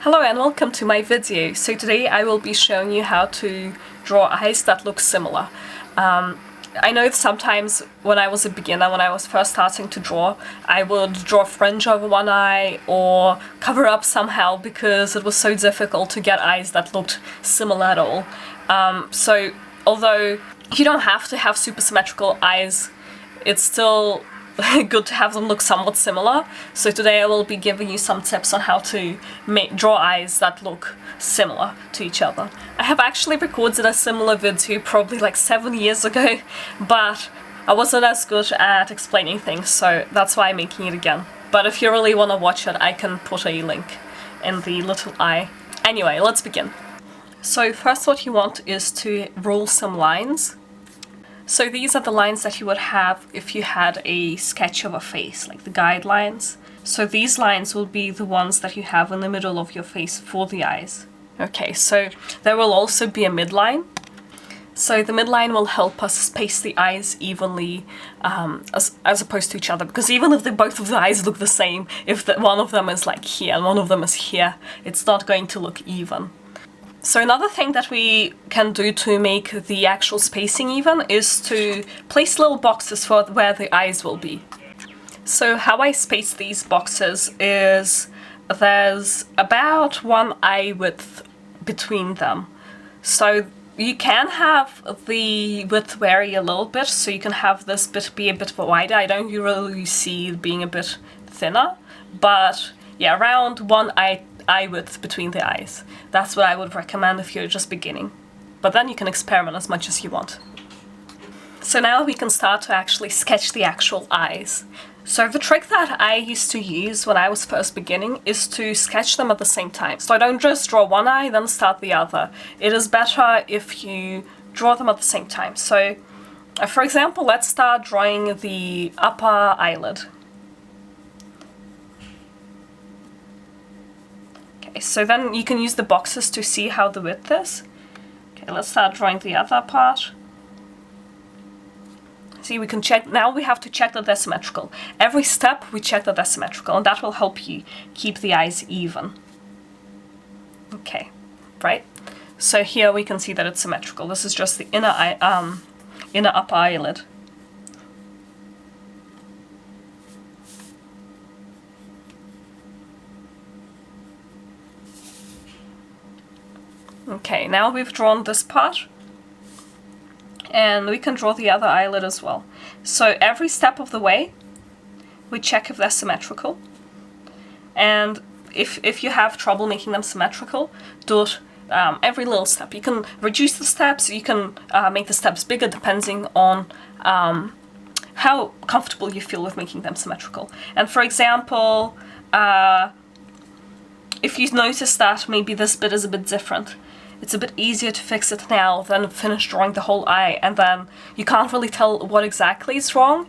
Hello and welcome to my video. So today I will be showing you how to draw eyes that look similar. I know that sometimes when I was a beginner, when I was first starting to draw, I would draw fringe over one eye or cover up somehow because it was so difficult to get eyes that looked similar at all. So although you don't have to have super symmetrical eyes, it's still good to have them look somewhat similar. So today I will be giving you some tips on how to draw eyes that look similar to each other. I have actually recorded a similar video probably like 7 years ago, but I wasn't as good at explaining things, so that's why I'm making it again. But if you really want to watch it, I can put a link in the little eye. Anyway, let's begin. So first what you want is to rule some lines. So these are the lines that you would have if you had a sketch of a face, like the guidelines. So these lines will be the ones that you have in the middle of your face for the eyes. Okay, so there will also be a midline. So the midline will help us space the eyes evenly as opposed to each other, because even if both of the eyes look the same, if one of them is like here and one of them is here, it's not going to look even. So another thing that we can do to make the actual spacing even is to place little boxes for where the eyes will be. So how I space these boxes is there's about one eye width between them. So you can have the width vary a little bit, so you can have this bit be a bit wider. I don't really see it being a bit thinner, but yeah, around one eye width between the eyes. That's what I would recommend if you're just beginning. But then you can experiment as much as you want. So now we can start to actually sketch the actual eyes. So the trick that I used to use when I was first beginning is to sketch them at the same time. So I don't just draw one eye, then start the other. It is better if you draw them at the same time. So for example, let's start drawing the upper eyelid. So then you can use the boxes to see how the width is. Okay, let's start drawing the other part. See, we can check, now we have to check that they're symmetrical. Every step we check that they're symmetrical, and that will help you keep the eyes even. Okay, right? So here we can see that it's symmetrical. This is just the inner upper eyelid. Okay, now we've drawn this part, and we can draw the other eyelid as well. So every step of the way, we check if they're symmetrical, and if you have trouble making them symmetrical, do it every little step. You can reduce the steps, you can make the steps bigger depending on how comfortable you feel with making them symmetrical. And for example, if you notice that maybe this bit is a bit different, it's a bit easier to fix it now than finish drawing the whole eye, and then you can't really tell what exactly is wrong.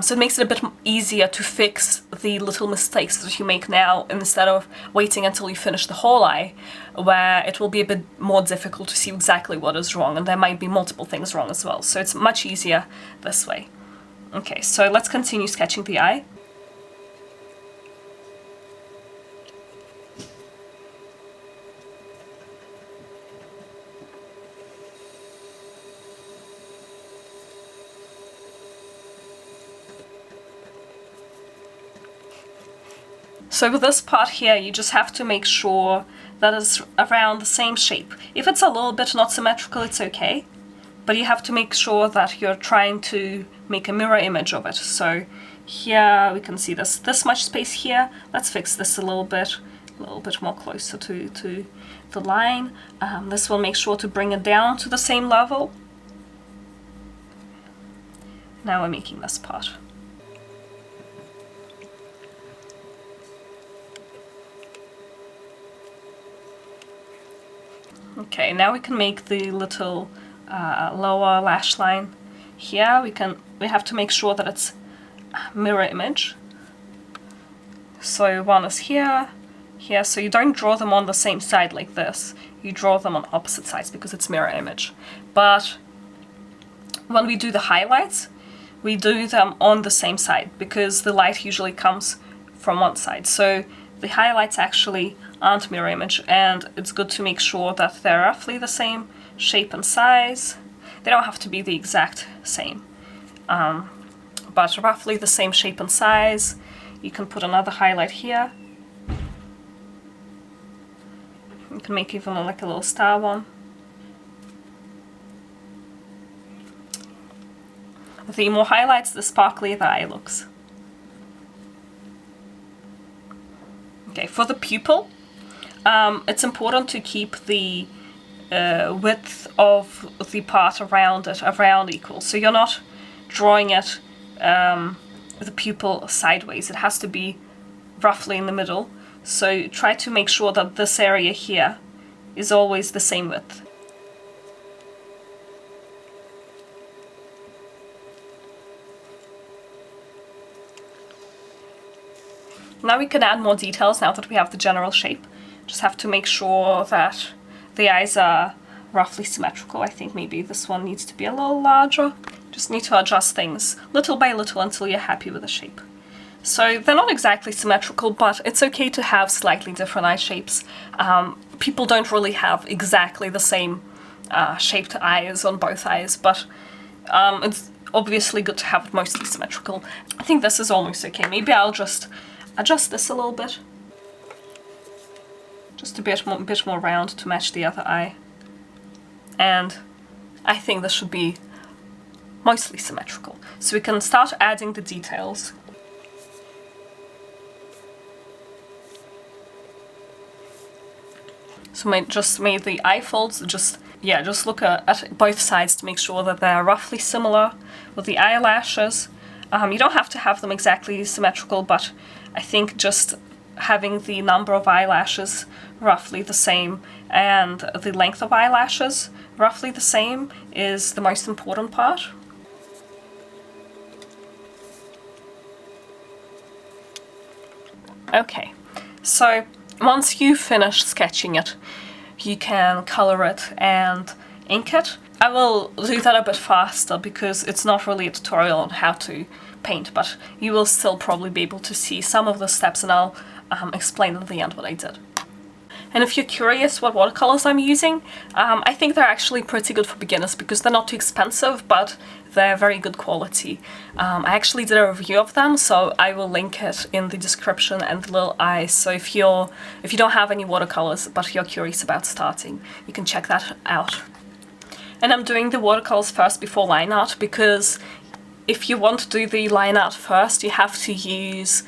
So it makes it a bit easier to fix the little mistakes that you make now instead of waiting until you finish the whole eye, where it will be a bit more difficult to see exactly what is wrong, and there might be multiple things wrong as well. So it's much easier this way. Okay, so let's continue sketching the eye. So with this part here, you just have to make sure that it's around the same shape. If it's a little bit not symmetrical, it's okay, but you have to make sure that you're trying to make a mirror image of it. So here we can see this much space here. Let's fix this a little bit more closer to the line. This will make sure to bring it down to the same level. Now we're making this part. Okay, now we can make the little lower lash line here. We have to make sure that it's a mirror image. So one is here, here. So you don't draw them on the same side like this. You draw them on opposite sides because it's mirror image. But when we do the highlights, we do them on the same side because the light usually comes from one side. So the highlights actually onto mirror image, and it's good to make sure that they're roughly the same shape and size. They don't have to be the exact same, but roughly the same shape and size. You can put another highlight here. You can make even like a little star one. The more highlights, the sparklier the eye looks. Okay, for the pupil, it's important to keep the width of the part around it around equal. So you're not drawing it the pupil sideways. It has to be roughly in the middle. So try to make sure that this area here is always the same width. Now we can add more details now that we have the general shape. Just have to make sure that the eyes are roughly symmetrical. I think maybe this one needs to be a little larger. Just need to adjust things little by little until you're happy with the shape. So they're not exactly symmetrical, but it's okay to have slightly different eye shapes. People don't really have exactly the same shaped eyes on both eyes, but it's obviously good to have it mostly symmetrical. I think this is almost okay. Maybe I'll just adjust this a little bit. Just a bit more round to match the other eye. And I think this should be mostly symmetrical. So we can start adding the details. So I just made the eye folds, just look at both sides to make sure that they're roughly similar. With the eyelashes, you don't have to have them exactly symmetrical, but I think just having the number of eyelashes roughly the same and the length of eyelashes roughly the same is the most important part. Okay, so once you finish sketching it, you can color it and ink it. I will do that a bit faster because it's not really a tutorial on how to paint, but you will still probably be able to see some of the steps, and I'll explain at the end what I did. And if you're curious what watercolors I'm using, I think they're actually pretty good for beginners because they're not too expensive, but they're very good quality. I actually did a review of them, so I will link it in the description and the little eye. So if you don't have any watercolors but you're curious about starting, you can check that out. And I'm doing the watercolors first before line art because if you want to do the line art first, you have to use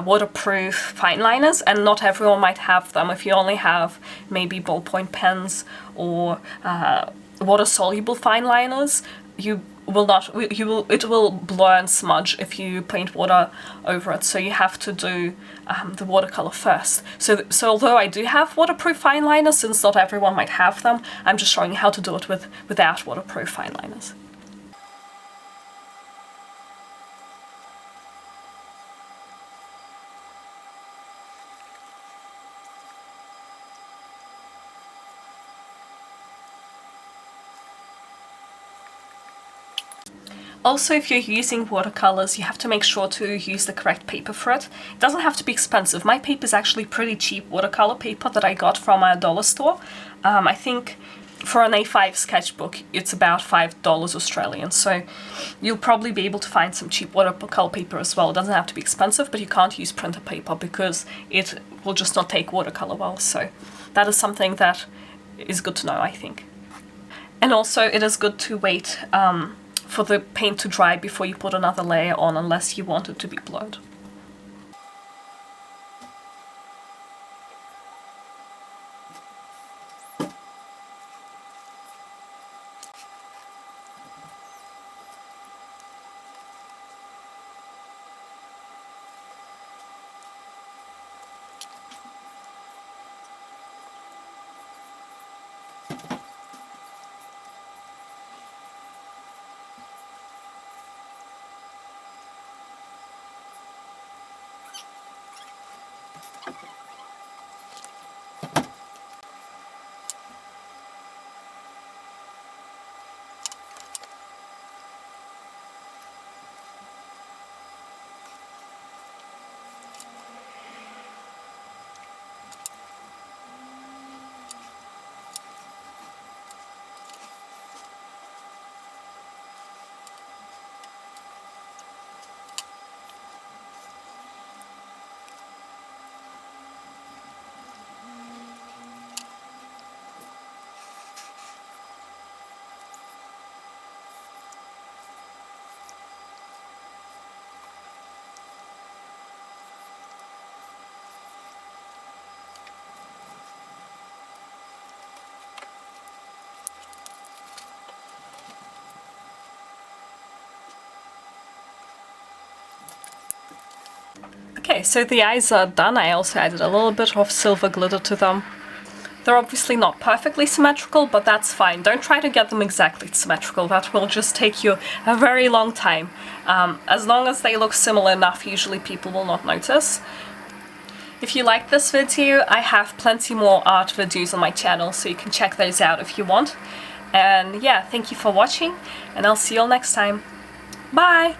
waterproof fine liners, and not everyone might have them. If you only have maybe ballpoint pens or water-soluble fine liners, it will blur and smudge if you paint water over it. So you have to do the watercolor first. So although I do have waterproof fine liners, since not everyone might have them, I'm just showing you how to do it without waterproof fine liners. Also, if you're using watercolors, you have to make sure to use the correct paper for it. It doesn't have to be expensive. My paper is actually pretty cheap watercolor paper that I got from a dollar store. I think for an A5 sketchbook, it's about $5 Australian. So you'll probably be able to find some cheap watercolor paper as well. It doesn't have to be expensive, but you can't use printer paper because it will just not take watercolor well. So that is something that is good to know, I think. And also, it is good to wait for the paint to dry before you put another layer on, unless you want it to be blurred. Okay, so the eyes are done. I also added a little bit of silver glitter to them. They're obviously not perfectly symmetrical, but that's fine. Don't try to get them exactly symmetrical. That will just take you a very long time. As long as they look similar enough, usually people will not notice. If you like this video, I have plenty more art videos on my channel, so you can check those out if you want. And yeah, thank you for watching, and I'll see you all next time. Bye!